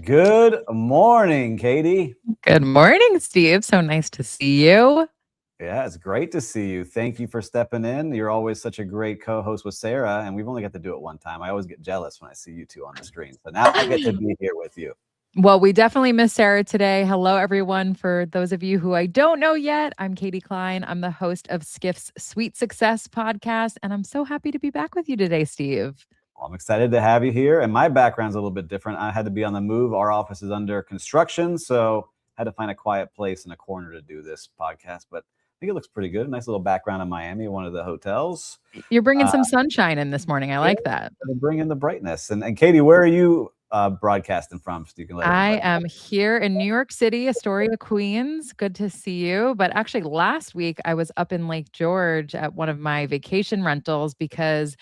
Good morning, Katie. Good morning, Steve. So nice to see you. Yeah, it's great to see you. Thank you for stepping in. You're always such a great co-host with Sarah, and we've only got to do it one time. I always get jealous when I see you two on the screen. So now I get to be here with you. Well, we definitely miss Sarah today. Hello, everyone. For those of you who I don't know yet, I'm Katie Cline. I'm the host of Skiff's Sweet Success podcast, and I'm so happy to be back with you today, Steve. Well, I'm excited to have you here, and my background's a little bit different. I had to be on the move. Our office is under construction, so I had to find a quiet place in a corner to do this podcast, but I think it looks pretty good. Nice little background in Miami, one of the hotels. You're bringing some sunshine in this morning. I like that. Bring in the brightness. And Katie, where are you broadcasting from? So you can let I am here in New York City, Astoria, Queens. Good to see you. But actually, last week I was up in Lake George at one of my vacation rentals because,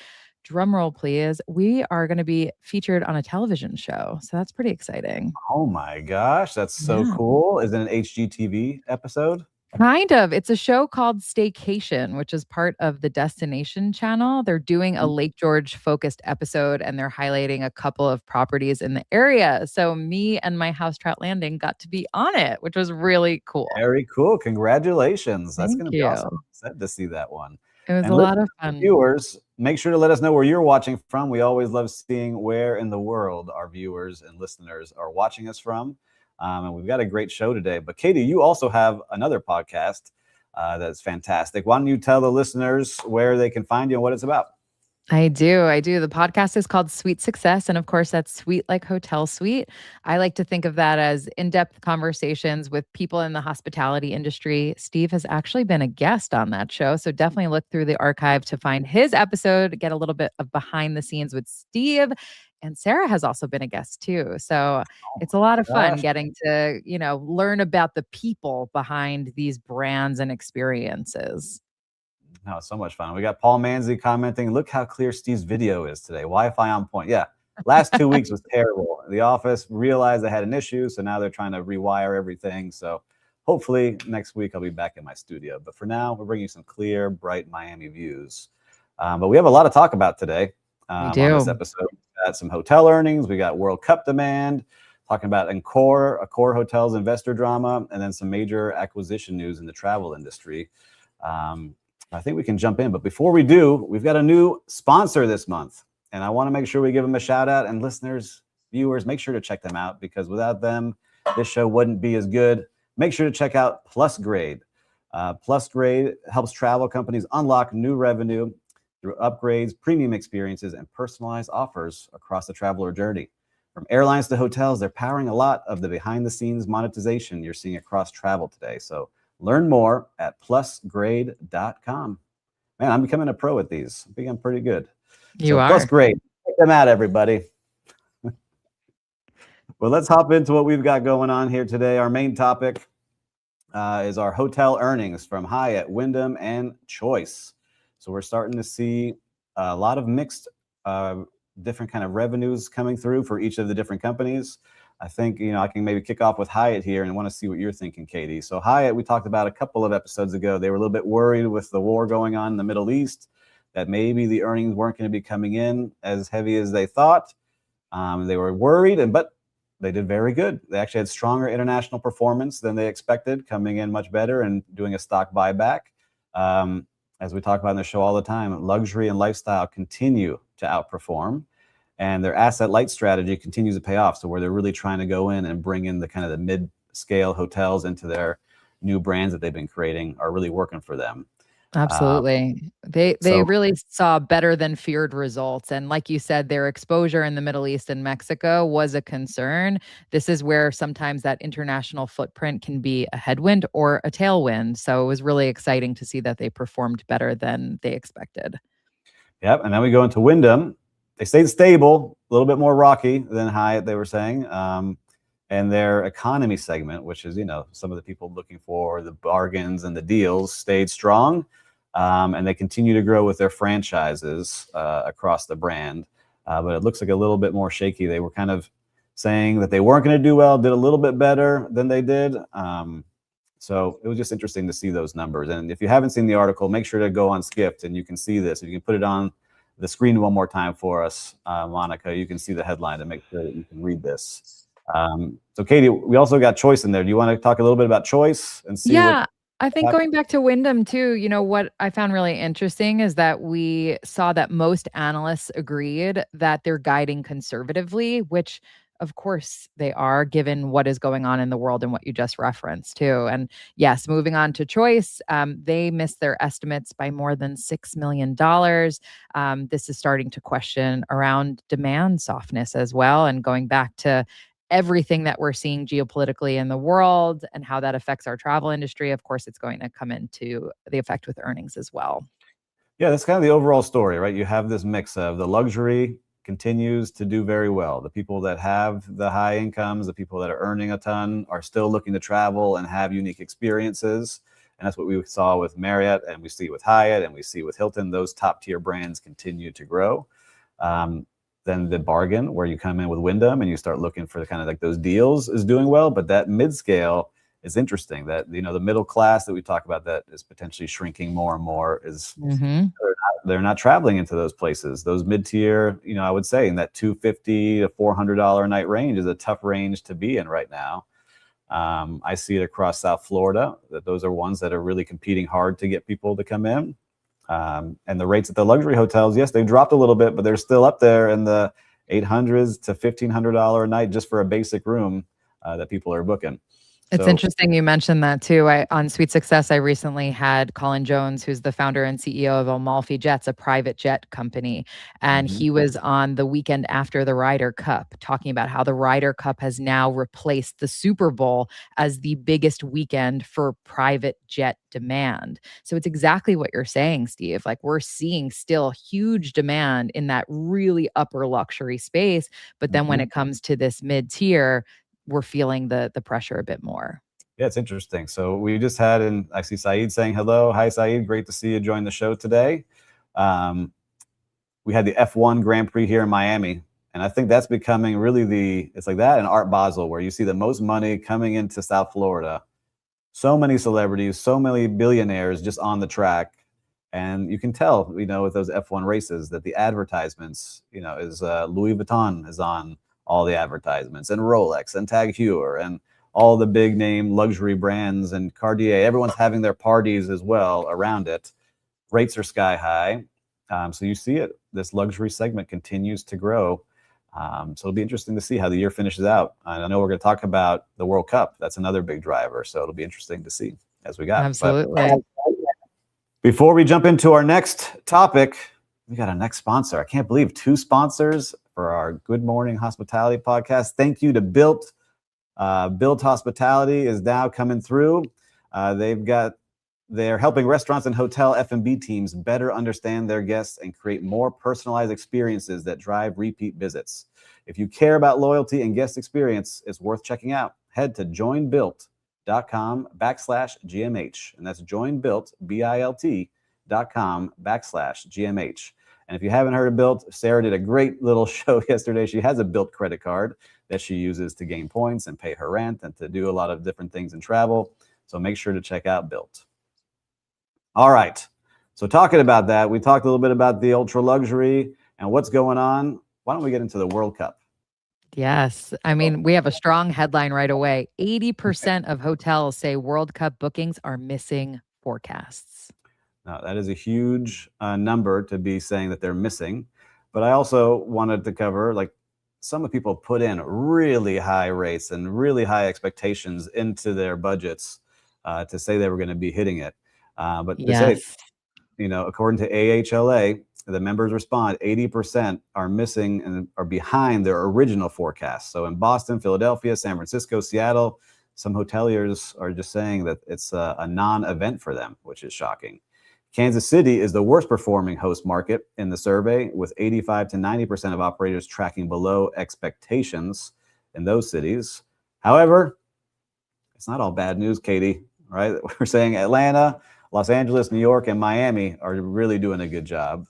drum roll please, we are going to be featured on a television show. So that's pretty exciting. Oh my gosh, that's so cool. Is it an HGTV episode? Kind of. It's a show called Staycation, which is part of the Destination Channel. They're doing a Lake George focused episode and they're highlighting a couple of properties in the area. So me and my House Trout Landing got to be on it, which was really cool. Very cool. Congratulations. That's going to be awesome. Excited to see that one. It was a lot of fun. Viewers, make sure to let us know where you're watching from. We always love seeing where in the world our viewers and listeners are watching us from. And we've got a great show today. But Katie, you also have another podcast that's fantastic. Why don't you tell the listeners where they can find you and what it's about? I do. The podcast is called Sweet Success. And of course, that's sweet like hotel suite. I like to think of that as in-depth conversations with people in the hospitality industry. Steve has actually been a guest on that show. So definitely look through the archive to find his episode, get a little bit of behind the scenes with Steve. And Sarah has also been a guest too. So it's a lot of fun getting to, learn about the people behind these brands and experiences. No, it's so much fun. We got Paul Manzi commenting, look how clear Steve's video is today. Wi-Fi on point. Yeah, last 2 weeks was terrible. The office realized they had an issue, so now they're trying to rewire everything. So hopefully next week I'll be back in my studio. But for now, we're bringing you some clear, bright Miami views. But we have a lot to talk about today on this episode. We got some hotel earnings. We got World Cup demand, talking about Accor Hotels investor drama, and then some major acquisition news in the travel industry. I think we can jump in. But before we do, we've got a new sponsor this month. And I want to make sure we give them a shout out. And listeners, viewers, make sure to check them out because without them, this show wouldn't be as good. Make sure to check out Plus Grade. Plus Grade helps travel companies unlock new revenue through upgrades, premium experiences, and personalized offers across the traveler journey. From airlines to hotels, they're powering a lot of the behind-the-scenes monetization you're seeing across travel today. So learn more at plusgrade.com. Man, I'm becoming a pro at these. I think I'm pretty good. You are. Plus Grade. Check them out, everybody. Well, let's hop into what we've got going on here today. Our main topic is our hotel earnings from Hyatt, Wyndham, and Choice. So we're starting to see a lot of mixed different kind of revenues coming through for each of the different companies. I think, I can maybe kick off with Hyatt here and want to see what you're thinking, Katie. So Hyatt, we talked about a couple of episodes ago. They were a little bit worried with the war going on in the Middle East, that maybe the earnings weren't going to be coming in as heavy as they thought. They were worried, but they did very good. They actually had stronger international performance than they expected, coming in much better and doing a stock buyback. As we talk about in the show all the time, luxury and lifestyle continue to outperform. And their asset light strategy continues to pay off. So where they're really trying to go in and bring in the kind of the mid-scale hotels into their new brands that they've been creating are really working for them. Absolutely. They really saw better than feared results. And like you said, their exposure in the Middle East and Mexico was a concern. This is where sometimes that international footprint can be a headwind or a tailwind. So it was really exciting to see that they performed better than they expected. Yep. And then we go into Wyndham. They stayed stable, a little bit more rocky than Hyatt, they were saying. And their economy segment, which is, some of the people looking for the bargains and the deals, stayed strong. And they continue to grow with their franchises across the brand. But it looks like a little bit more shaky. They were kind of saying that they weren't going to do well, did a little bit better than they did. So it was just interesting to see those numbers. And if you haven't seen the article, make sure to go on Skift and you can see this. If you can put it on the screen one more time for us, Monica, you can see the headline and make sure that you can read this. So Katie, we also got Choice in there. Do you want to talk a little bit about Choice and see what Yeah, I think going back to Wyndham too, what I found really interesting is that we saw that most analysts agreed that they're guiding conservatively, which of course they are given what is going on in the world and what you just referenced too. And yes, moving on to Choice, they missed their estimates by more than $6 million. This is starting to question around demand softness as well, and going back to everything that we're seeing geopolitically in the world and how that affects our travel industry. Of course, it's going to come into the effect with earnings as well. Yeah, that's kind of the overall story, right? You have this mix of the luxury continues to do very well. The people that have the high incomes, the people that are earning a ton are still looking to travel and have unique experiences. And that's what we saw with Marriott, and we see with Hyatt, and we see with Hilton. Those top tier brands continue to grow. Then the bargain, where you come in with Wyndham and you start looking for the kind of like those deals, is doing well. But that mid scale is interesting. That the middle class that we talk about that is potentially shrinking more and more is they're not traveling into those places. Those mid tier, I would say in that $250 to $400 a night range is a tough range to be in right now. I see it across South Florida that those are ones that are really competing hard to get people to come in. And the rates at the luxury hotels, yes, they've dropped a little bit, but they're still up there in the $800 to $1,500 a night just for a basic room that people are booking. It's interesting you mentioned that too. On Sweet Success, I recently had Colin Jones, who's the founder and CEO of Amalfi Jets, a private jet company. And he was on the weekend after the Ryder Cup talking about how the Ryder Cup has now replaced the Super Bowl as the biggest weekend for private jet demand. So it's exactly what you're saying, Steve. Like, we're seeing still huge demand in that really upper luxury space. But then when it comes to this mid tier, we're feeling the pressure a bit more. Yeah, it's interesting. So we just had, and I see Saeed saying hello. Hi, Saeed. Great to see you join the show today. We had the F1 Grand Prix here in Miami, and I think that's becoming really it's like that and Art Basel, where you see the most money coming into South Florida. So many celebrities, so many billionaires just on the track. And you can tell, with those F1 races that the advertisements, is Louis Vuitton is on all the advertisements, and Rolex and Tag Heuer and all the big name luxury brands and Cartier. Everyone's having their parties as well around it. Rates are sky high. So you see it. This luxury segment continues to grow. So it'll be interesting to see how the year finishes out. And I know we're going to talk about the World Cup. That's another big driver. So it'll be interesting to see as we got. Absolutely. But before we jump into our next topic, we got a next sponsor. I can't believe 2 sponsors for our Good Morning Hospitality podcast. Thank you to Built. Built Hospitality is now coming through. They're helping restaurants and hotel F&B teams better understand their guests and create more personalized experiences that drive repeat visits. If you care about loyalty and guest experience, it's worth checking out. Head to joinbuilt.com/GMH. And that's joinbuilt.com/GMH. And if you haven't heard of Built, Sarah did a great little show yesterday. She has a Built credit card that she uses to gain points and pay her rent and to do a lot of different things in travel. So make sure to check out Built. All right. So talking about that, we talked a little bit about the ultra luxury and what's going on. Why don't we get into the World Cup? Yes. I mean, we have a strong headline right away. 80% of hotels say World Cup bookings are missing forecasts. Now, that is a huge number to be saying that they're missing. But I also wanted to cover, like, some of people put in really high rates and really high expectations into their budgets to say they were going to be hitting it. But they say, according to AHLA, the members respond, 80% are missing and are behind their original forecast. So in Boston, Philadelphia, San Francisco, Seattle, some hoteliers are just saying that it's a non-event for them, which is shocking. Kansas City is the worst performing host market in the survey, with 85 to 90% of operators tracking below expectations in those cities. However, it's not all bad news, Katie, right? We're saying Atlanta, Los Angeles, New York, and Miami are really doing a good job.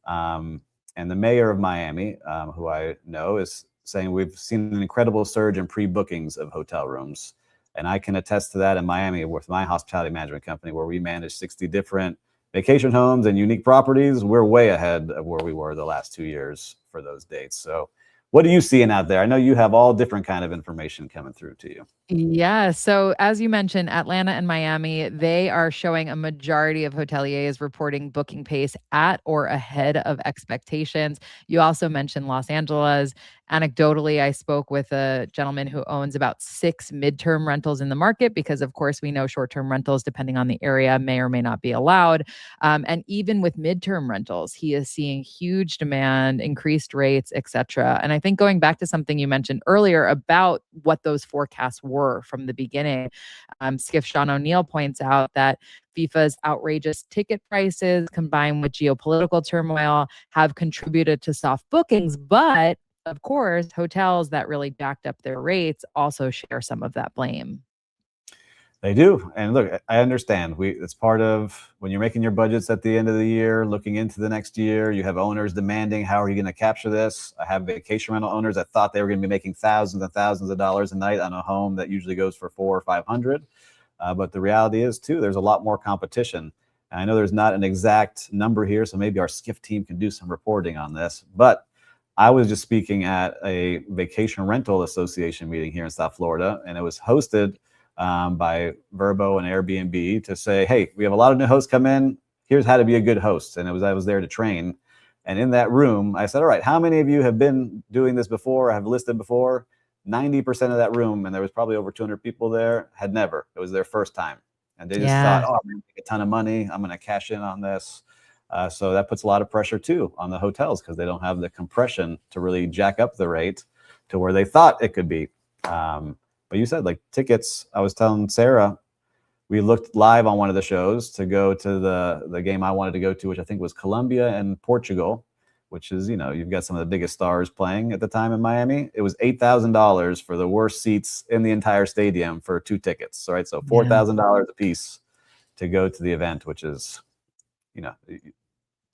And the mayor of Miami, who I know, is saying we've seen an incredible surge in pre-bookings of hotel rooms. And I can attest to that in Miami with my hospitality management company, where we manage 60 different vacation homes and unique properties. We're way ahead of where we were the last 2 years for those dates. So What are you seeing out there? I know you have all different kind of information coming through to you. Yeah. So, as you mentioned, Atlanta and Miami, they are showing a majority of hoteliers reporting booking pace at or ahead of expectations. You also mentioned Los Angeles. Anecdotally, I spoke with a gentleman who owns about 6 midterm rentals in the market because, of course, we know short term rentals, depending on the area, may or may not be allowed. And even with midterm rentals, he is seeing huge demand, increased rates, et cetera. And I think going back to something you mentioned earlier about what those forecasts were from the beginning, Skiff Sean O'Neill points out that FIFA's outrageous ticket prices combined with geopolitical turmoil have contributed to soft bookings. But of course, hotels that really jacked up their rates also share some of that blame. They do. And look, I understand. It's part of when you're making your budgets at the end of the year, looking into the next year, you have owners demanding, how are you going to capture this? I have vacation rental owners that thought they were going to be making thousands and thousands of dollars a night on a home that usually goes for 400 or 500. But the reality is too, there's a lot more competition. And I know there's not an exact number here, so maybe our Skiff team can do some reporting on this. But I was just speaking at a vacation rental association meeting here in South Florida, and it was hosted by Verbo and Airbnb to say, hey, we have a lot of new hosts come in. Here's how to be a good host. And I was there to train. And in that room, I said, all right, how many of you have been doing this before, have listed before? 90% of that room, and there was probably over 200 people there, had never. It was their first time. And they just thought, oh, I'm going to make a ton of money. I'm going to cash in on this. So that puts a lot of pressure, too, on the hotels because they don't have the compression to really jack up the rate to where they thought it could be. But you said like tickets. I was telling Sarah, we looked live on one of the shows to go to the game I wanted to go to, which I think was Colombia and Portugal, which is, you've got some of the biggest stars playing at the time in Miami. It was $8,000 for the worst seats in the entire stadium for 2 tickets. Right. So $4,000 a piece to go to the event, which is,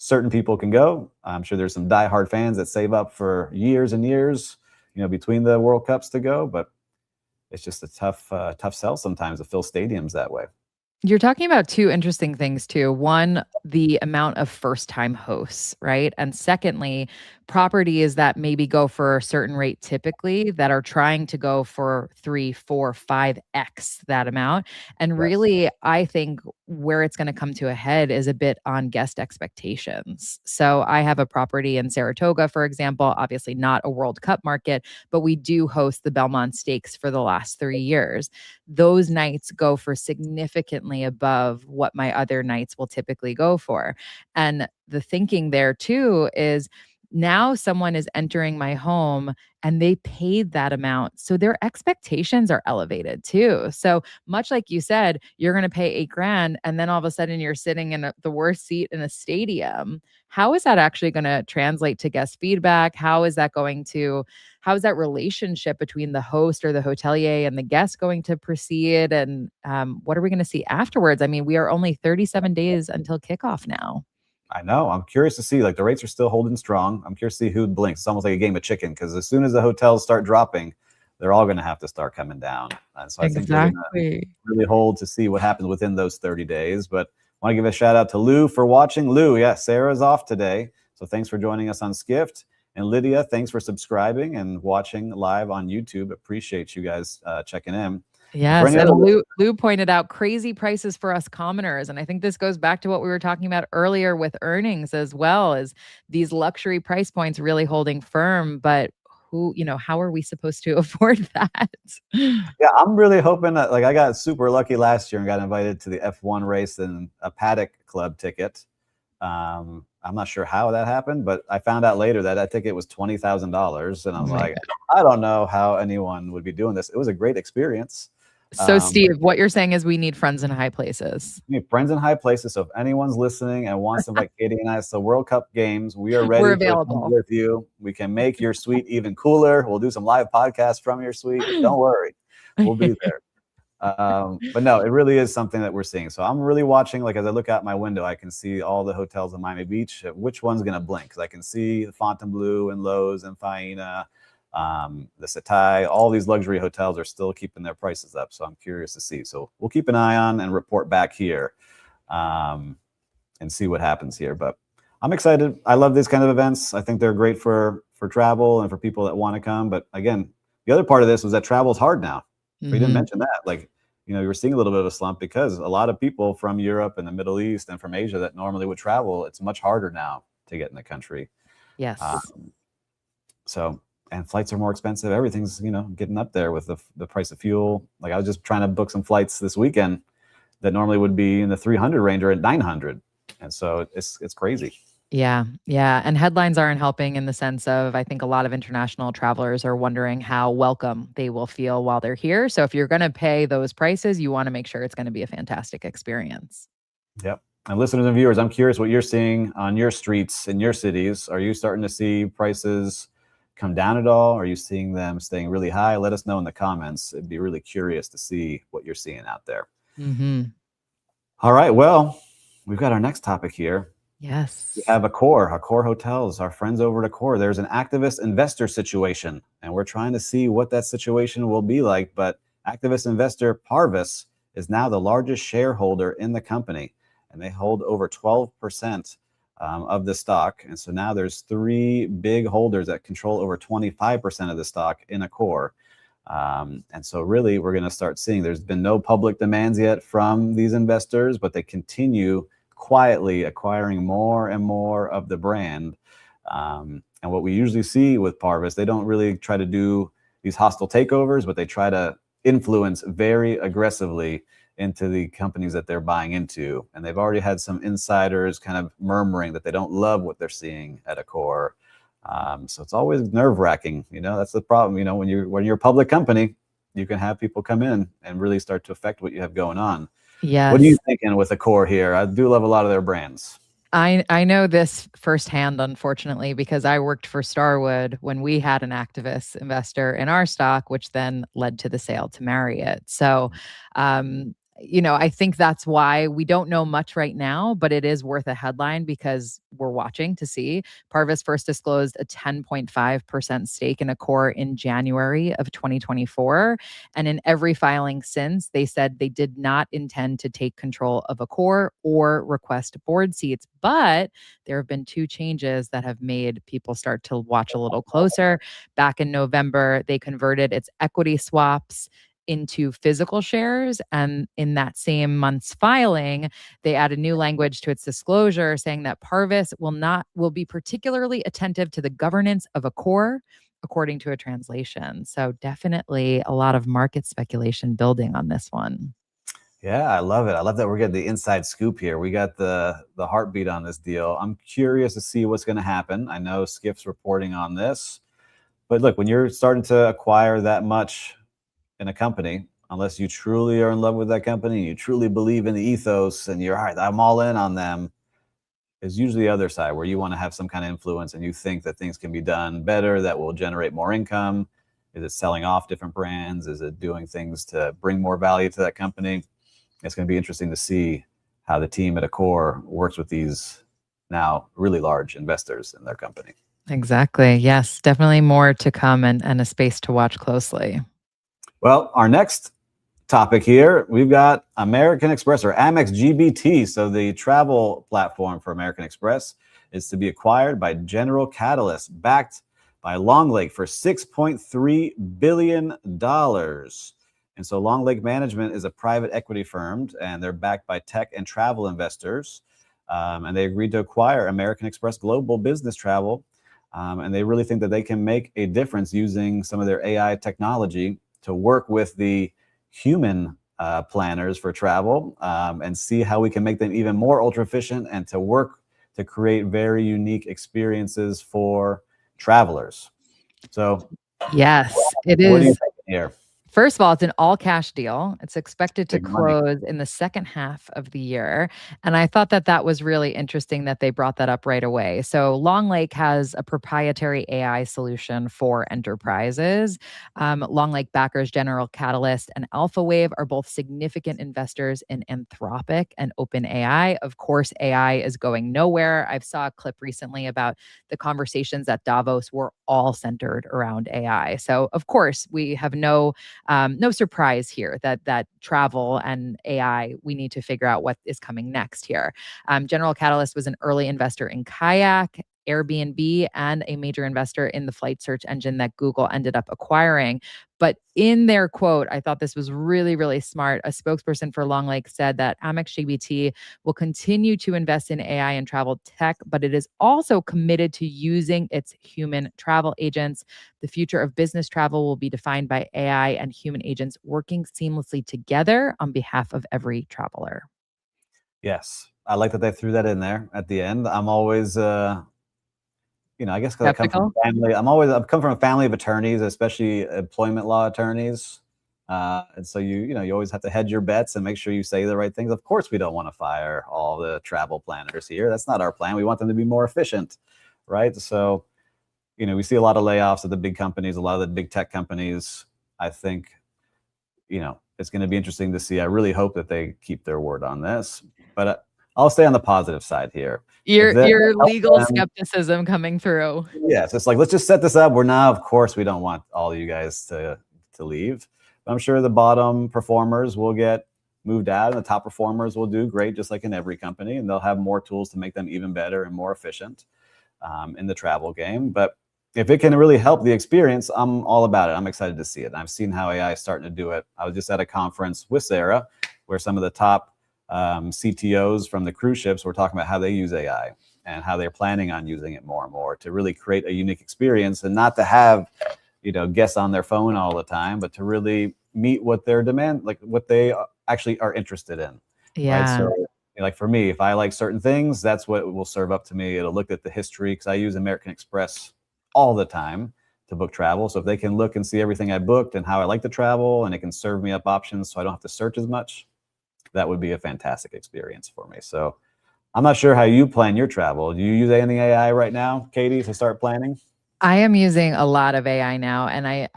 certain people can go. I'm sure there's some diehard fans that save up for years and years, between the World Cups to go. But it's just a tough sell sometimes to fill stadiums that way. You're talking about 2 interesting things too. One, the amount of first-time hosts, right? And secondly, properties that maybe go for a certain rate typically that are trying to go for 3, 4, 5x that amount. And really, I think where it's going to come to a head is a bit on guest expectations. So I have a property in Saratoga, for example, obviously not a World Cup market, but we do host the Belmont Stakes for the last 3 years. Those nights go for significantly above what my other nights will typically go for. And the thinking there too is now someone is entering my home and they paid that amount. So their expectations are elevated too. So much like you said, you're going to pay $8,000 and then all of a sudden you're sitting in the worst seat in a stadium. How is that actually going to translate to guest feedback? How is that relationship between the host or the hotelier and the guest going to proceed? And what are we going to see afterwards? I mean, we are only 37 days until kickoff now. I know. I'm curious to see, like, the rates are still holding strong. I'm curious to see who blinks. It's almost like a game of chicken because as soon as the hotels start dropping, they're all going to have to start coming down. And so I think they're going to really hold to see what happens within those 30 days. But I want to give a shout out to Lou for watching. Lou, yeah, Sarah's off today. So thanks for joining us on Skift. And Lydia, thanks for subscribing and watching live on YouTube. Appreciate you guys checking in. Yes, and Lou pointed out crazy prices for us commoners. And I think this goes back to what we were talking about earlier with earnings as well, as these luxury price points really holding firm. But how are we supposed to afford that? Yeah, I'm really hoping that, like, I got super lucky last year and got invited to the F1 race and a Paddock Club ticket. I'm not sure how that happened, but I found out later that ticket was $20,000. And I was like, I don't know how anyone would be doing this. It was a great experience. So, Steve, what you're saying is we need friends in high places. We need friends in high places. So if anyone's listening and wants to invite Katie and I to World Cup games, we are ready. We're available with you. We can make your suite even cooler. We'll do some live podcasts from your suite. Don't worry. We'll be there. But no, it really is something that we're seeing. So I'm really watching, like, as I look out my window, I can see all the hotels in Miami Beach. Which one's going to blink? Because I can see the Fontainebleau and Lowe's and Faena, the Setai, all these luxury hotels are still keeping their prices up. So I'm curious to see. So we'll keep an eye on and report back here and see what happens here. But I'm excited. I love these kind of events. I think they're great for travel and for people that want to come. But again, the other part of this was that travel is hard now. We didn't Hmm. mention that. Like, you were seeing a little bit of a slump because a lot of people from Europe and the Middle East and from Asia that normally would travel, it's much harder now to get in the country. Uh, Yes. so, and flights are more expensive. Everything's, getting up there with the price of fuel. Like I was just trying to book some flights this weekend that normally would be in the 300 range or at 900. And so it's crazy. Yeah, yeah. And headlines aren't helping in the sense of I think a lot of international travelers are wondering how welcome they will feel while they're here. So if you're going to pay those prices, you want to make sure it's going to be a fantastic experience. Yep. And listeners and viewers, I'm curious what you're seeing on your streets in your cities. Are you starting to see prices come down at all? Are you seeing them staying really high? Let us know in the comments. It'd be really curious to see what you're seeing out there. Hmm. All right. Well, we've got our next topic here. We Yes. have Accor Hotels, our friends over at Accor. There's an activist investor situation, and we're trying to see what that situation will be like. But activist investor Parvis is now the largest shareholder in the company, and they hold over 12% of the stock. And so now there's three big holders that control over 25% of the stock in Accor. And so really, we're going to start seeing there's been no public demands yet from these investors, but they continue quietly acquiring more and more of the brand. And what we usually see with Parvis, they don't really try to do these hostile takeovers, but they try to influence very aggressively into the companies that they're buying into. And they've already had some insiders kind of murmuring that they don't love what they're seeing at Accor. So it's always nerve-wracking. That's the problem. When you're a public company, you can have people come in and really start to affect what you have going on. What are you Yes. thinking with Accor here? I do love a lot of their brands. I know this firsthand, unfortunately, because I worked for Starwood when we had an activist investor in our stock, which then led to the sale to Marriott. So, I think that's why we don't know much right now, but it is worth a headline because we're watching to see. Parvis first disclosed a 10.5% stake in Accor in January of 2024. And in every filing since, they said they did not intend to take control of Accor or request board seats. But there have been two changes that have made people start to watch a little closer. Back in November, they converted its equity swaps into physical shares. And in that same month's filing, they added new language to its disclosure saying that Parvis will be particularly attentive to the governance of Accor, according to a translation. So definitely a lot of market speculation building on this one. Yeah, I love it. I love that we're getting the inside scoop here. We got the heartbeat on this deal. I'm curious to see what's going to happen. I know Skip's reporting on this, but look, when you're starting to acquire that much in a company, unless you truly are in love with that company, you truly believe in the ethos, and you're all right, I'm all in on them, is usually the other side where you want to have some kind of influence and you think that things can be done better that will generate more income. Is it selling off different brands? Is it doing things to bring more value to that company? It's going to be interesting to see how the team at Accor works with these now really large investors in their company. Exactly. Yes, definitely more to come and a space to watch closely. Well, our next topic here, we've got American Express or Amex GBT. So the travel platform for American Express is to be acquired by General Catalyst, backed by Long Lake for $6.3 billion. And so Long Lake Management is a private equity firm, and they're backed by tech and travel investors. And they agreed to acquire American Express Global Business Travel. And they really think that they can make a difference using some of their AI technology to work with the human planners for travel and see how we can make them even more ultra efficient and to work to create very unique experiences for travelers. So, Yes, it what do you is. think here? First of all, it's an all cash deal. It's expected to Big money. close in the second half of the year. And I thought that that was really interesting that they brought that up right away. So, Long Lake has a proprietary AI solution for enterprises. Long Lake backers General Catalyst and AlphaWave are both significant investors in Anthropic and OpenAI. Of course, AI is going nowhere. I saw a clip recently about the conversations at Davos were all centered around AI. So, of course, we have no no surprise here that travel and AI, we need to figure out what is coming next here. General Catalyst was an early investor in Kayak, Airbnb, and a major investor in the flight search engine that Google ended up acquiring. But in their quote, I thought this was really, really smart. A spokesperson for Long Lake said that Amex GBT will continue to invest in AI and travel tech, but it is also committed to using its human travel agents. The future of business travel will be defined by AI and human agents working seamlessly together on behalf of every traveler. Yes. I like that they threw that in there at the end. I'm always, I guess because I come from Skeptical? family, I've come from a family of attorneys, especially employment law attorneys. And so you always have to hedge your bets and make sure you say the right things. Of course, we don't want to fire all the travel planners here. That's not our plan. We want them to be more efficient, right? So, we see a lot of layoffs at the big companies, a lot of the big tech companies. I think, it's going to be interesting to see. I really hope that they keep their word on this, but I'll stay on the positive side here. Your legal them, skepticism coming through. yes, it's like, let's just set this up. Of course, we don't want all you guys to leave. But I'm sure the bottom performers will get moved out, and the top performers will do great, just like in every company, and they'll have more tools to make them even better and more efficient in the travel game. But if it can really help the experience, I'm all about it. I'm excited to see it. And I've seen how AI is starting to do it. I was just at a conference with Sarah where some of the top CTOs from the cruise ships were talking about how they use AI and how they're planning on using it more and more to really create a unique experience, and not to have guests on their phone all the time, but to really meet what their demand, like what they actually are interested in. Yeah. Right. So like for me, if I like certain things, that's what will serve up to me. It'll look at the history, because I use American Express all the time to book travel. So if they can look and see everything I booked and how I like to travel, and it can serve me up options so I don't have to search as much, that would be a fantastic experience for me. So I'm not sure how you plan your travel. Do you use any AI right now, Katie, to start planning? I am using a lot of AI now, and I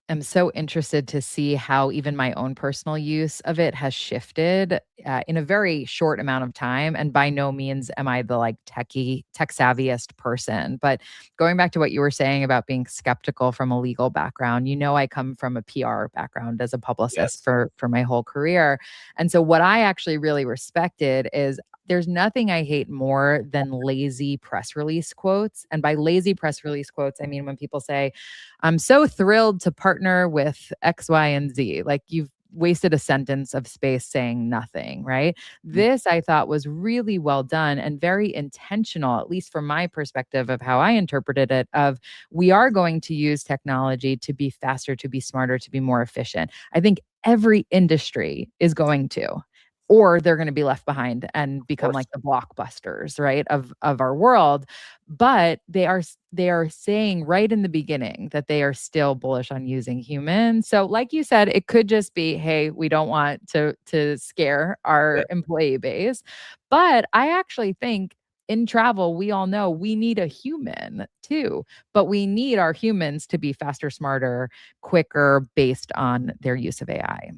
am so interested to see how even my own personal use of it has shifted in a very short amount of time. And by no means am I the tech savviest person. But going back to what you were saying about being skeptical from a legal background, I come from a PR background as a publicist Yes. for my whole career. And so what I actually really respected is there's nothing I hate more than lazy press release quotes. And by lazy press release quotes, I mean when people say, I'm so thrilled to partner with X, Y, and Z. Like, you've wasted a sentence of space saying nothing, right? This I thought was really well done and very intentional, at least from my perspective of how I interpreted it, of we are going to use technology to be faster, to be smarter, to be more efficient. I think every industry is going to, or they're going to be left behind and become like the blockbusters, right, of our world. But they are saying right in the beginning that they are still bullish on using humans. So like you said, it could just be, hey, we don't want to scare our employee base. But I actually think in travel, we all know we need a human too, but we need our humans to be faster, smarter, quicker based on their use of AI.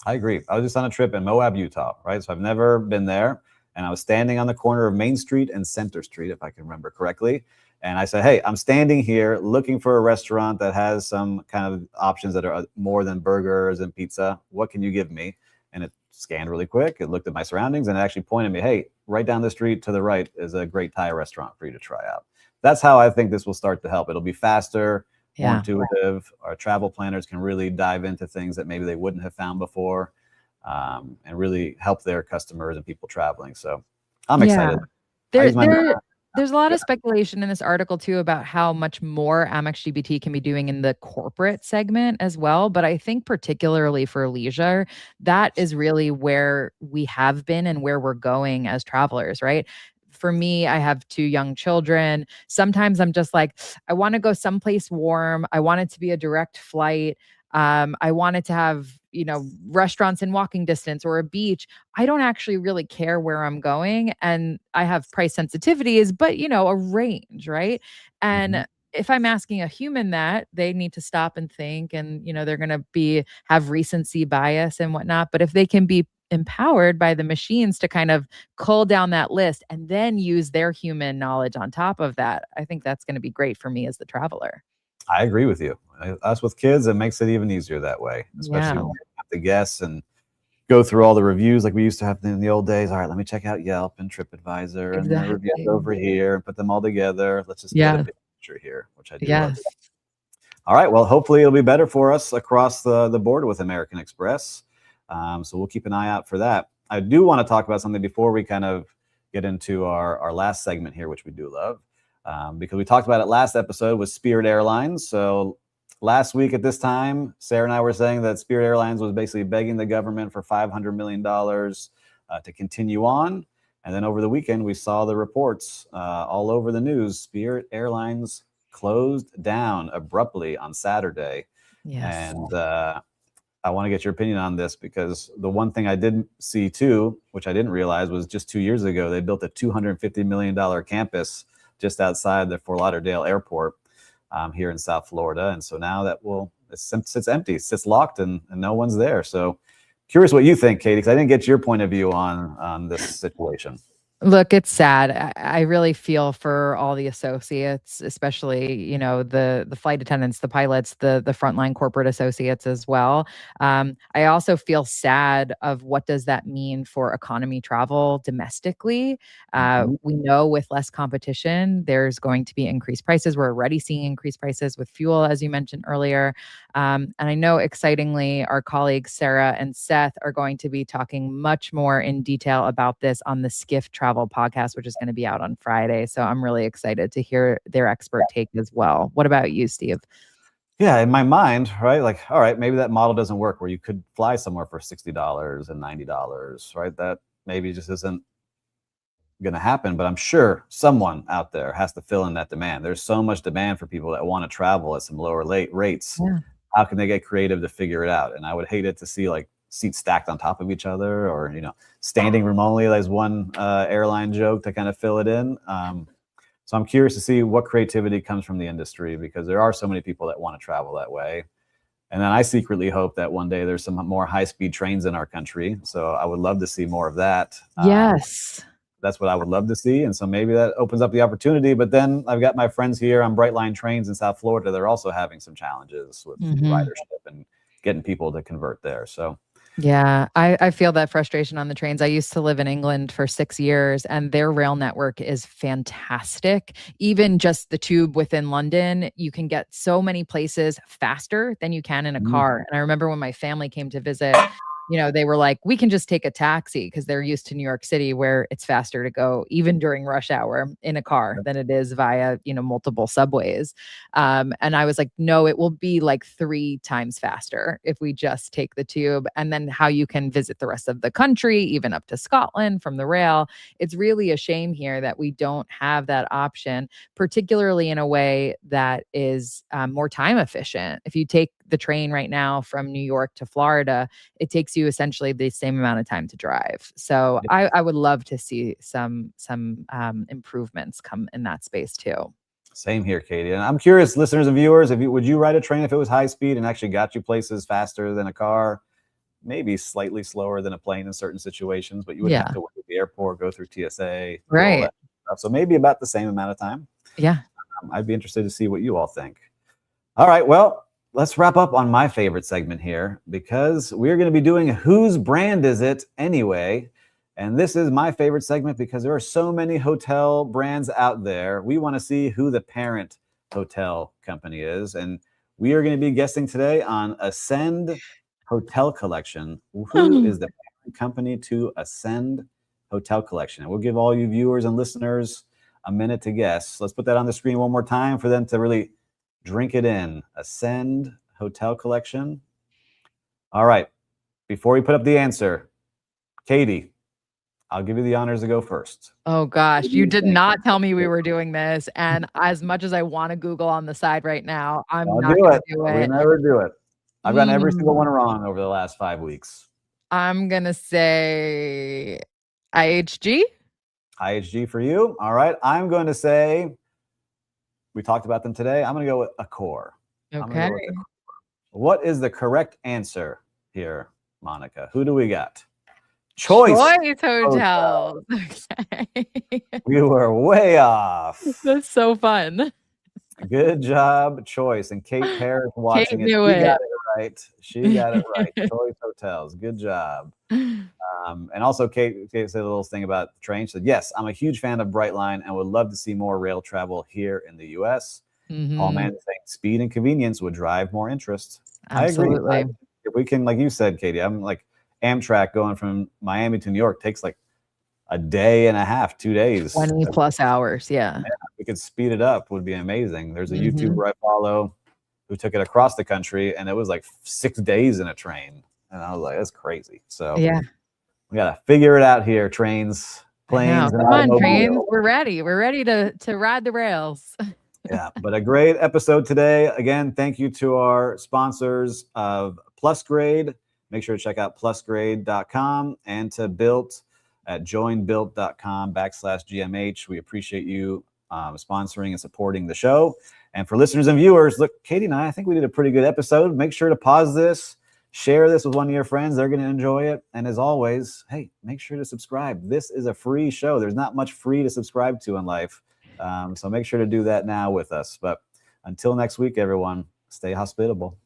I agree. I was just on a trip in Moab, Utah, right? So I've never been there. And I was standing on the corner of Main Street and Center Street, if I can remember correctly. And I said, hey, I'm standing here looking for a restaurant that has some kind of options that are more than burgers and pizza. What can you give me? And it scanned really quick. It looked at my surroundings and it actually pointed me, hey, right down the street to the right is a great Thai restaurant for you to try out. That's how I think this will start to help. It'll be faster, more intuitive. Our travel planners can really dive into things that maybe they wouldn't have found before, and really help their customers and people traveling. So I'm excited. There's a lot of speculation in this article too about how much more Amex GBT can be doing in the corporate segment as well. But I think particularly for leisure, that is really where we have been and where we're going as travelers, right? For me, I have 2 young children. Sometimes I'm just like, I want to go someplace warm. I want it to be a direct flight. I want it to have, restaurants in walking distance or a beach. I don't actually really care where I'm going. And I have price sensitivities, but, a range, right? And if I'm asking a human that, they need to stop and think, and, they're going to have recency bias and whatnot. But if they can be empowered by the machines to kind of cull down that list and then use their human knowledge on top of that, I think that's going to be great for me as the traveler. I agree with you. Us with kids, it makes it even easier that way, especially Yeah, when we have to guess and go through all the reviews like we used to have in the old days. All right, let me check out Yelp and TripAdvisor and the reviews exactly. over here and put them all together. Let's just get a Yeah. big picture here, which I do love. Yes. All right, well, hopefully it'll be better for us across the board with American Express. So we'll keep an eye out for that. I do want to talk about something before we kind of get into our last segment here, which we do love, because we talked about it last episode with Spirit Airlines. So last week at this time, Sarah and I were saying that Spirit Airlines was basically begging the government for $500 million to continue on. And then over the weekend, we saw the reports all over the news. Spirit Airlines closed down abruptly on Saturday. Yes. And I want to get your opinion on this, because the one thing I didn't see too, which I didn't realize, was just 2 years ago, they built a $250 million campus just outside the Fort Lauderdale airport here in South Florida. And so now that it sits empty, it sits locked, and no one's there. So curious what you think, Katie, because I didn't get your point of view on this situation. Look, it's sad. I really feel for all the associates, especially, the flight attendants, the pilots, the frontline corporate associates as well. I also feel sad of what does that mean for economy travel domestically. We know with less competition, there's going to be increased prices. We're already seeing increased prices with fuel, as you mentioned earlier. And I know, excitingly, our colleagues Sarah and Seth are going to be talking much more in detail about this on the Skiff Travel podcast, which is going to be out on Friday. So I'm really excited to hear their expert take as well. What about you, Steve? Yeah, in my mind, right? Like, all right, maybe that model doesn't work where you could fly somewhere for $60 and $90, right? That maybe just isn't going to happen, but I'm sure someone out there has to fill in that demand. There's so much demand for people that want to travel at some lower rates. Yeah. How can they get creative to figure it out? And I would hate it to see like seats stacked on top of each other, or standing room only. There's one airline joke to kind of fill it in. So I'm curious to see what creativity comes from the industry, because there are so many people that want to travel that way. And then I secretly hope that one day there's some more high-speed trains in our country. So I would love to see more of that. Yes. That's what I would love to see. And so maybe that opens up the opportunity. But then I've got my friends here on Brightline trains in South Florida. They're also having some challenges with ridership and getting people to convert there. So yeah, I feel that frustration on the trains. I used to live in England for 6 years, and their rail network is fantastic. Even just the tube within London, you can get so many places faster than you can in a car. And I remember when my family came to visit, they were like, we can just take a taxi, because they're used to New York City, where it's faster to go even during rush hour in a car than it is via, multiple subways. And I was like, no, it will be like 3 times faster if we just take the tube. And then how you can visit the rest of the country, even up to Scotland from the rail. It's really a shame here that we don't have that option, particularly in a way that is more time efficient. If you take the train right now from New York to Florida, it takes you essentially the same amount of time to drive. So I would love to see some improvements come in that space too. Same here, Katie. And I'm curious, listeners and viewers, would you ride a train if it was high speed and actually got you places faster than a car? Maybe slightly slower than a plane in certain situations, but you wouldn't have to wait at the airport, go through TSA, do all that stuff. So maybe about the same amount of time. Yeah. I'd be interested to see what you all think. All right, well, let's wrap up on my favorite segment here, because we're going to be doing Whose Brand Is It Anyway? And this is my favorite segment because there are so many hotel brands out there. We want to see who the parent hotel company is. And we are going to be guessing today on Ascend Hotel Collection. Who is the parent company to Ascend Hotel Collection? And we'll give all you viewers and listeners a minute to guess. Let's put that on the screen one more time for them to really drink it in. Ascend Hotel Collection. All right. Before we put up the answer, Katie, I'll give you the honors to go first. Oh gosh, you did not tell me we were doing this. And as much as I want to Google on the side right now, I'm not going to do it. We never do it. I've gotten every single one wrong over the last 5 weeks. I'm going to say IHG. IHG for you. All right. I'm going to say, we talked about them today. I'm going to go with Accor. Okay. What is the correct answer here, Monica? Who do we got? Choice Hotels. Okay. We were way off. That's so fun. Good job, Choice. And Kate Harris Kate watching it. knew She got it. it right. She got it right. Choice Hotels. Good job. And also, Kate said a little thing about the train. She said, yes, I'm a huge fan of Brightline and would love to see more rail travel here in the U.S. Paul Mann is saying speed and convenience would drive more interest. Absolutely. I agree. If we can, like you said, Katie, I'm like Amtrak going from Miami to New York takes like a day and a half, 2 days. 20 plus hours. Yeah. We could speed it up, would be amazing. There's a YouTuber I follow who took it across the country, and it was like 6 days in a train. And I was like, that's crazy. So yeah, we got to figure it out here. Trains, planes, and come on, automobiles. trains. We're ready. We're ready to ride the rails. Yeah, but a great episode today. Again, thank you to our sponsors of Plus Grade. Make sure to check out plusgrade.com and to Built at joinbuilt.com/GMH. We appreciate you sponsoring and supporting the show. And for listeners and viewers, look, Katie and I think we did a pretty good episode. Make sure to pause this, share this with one of your friends. They're going to enjoy it. And as always, hey, make sure to subscribe. This is a free show. There's not much free to subscribe to in life. So make sure to do that now with us. But until next week, everyone, stay hospitable.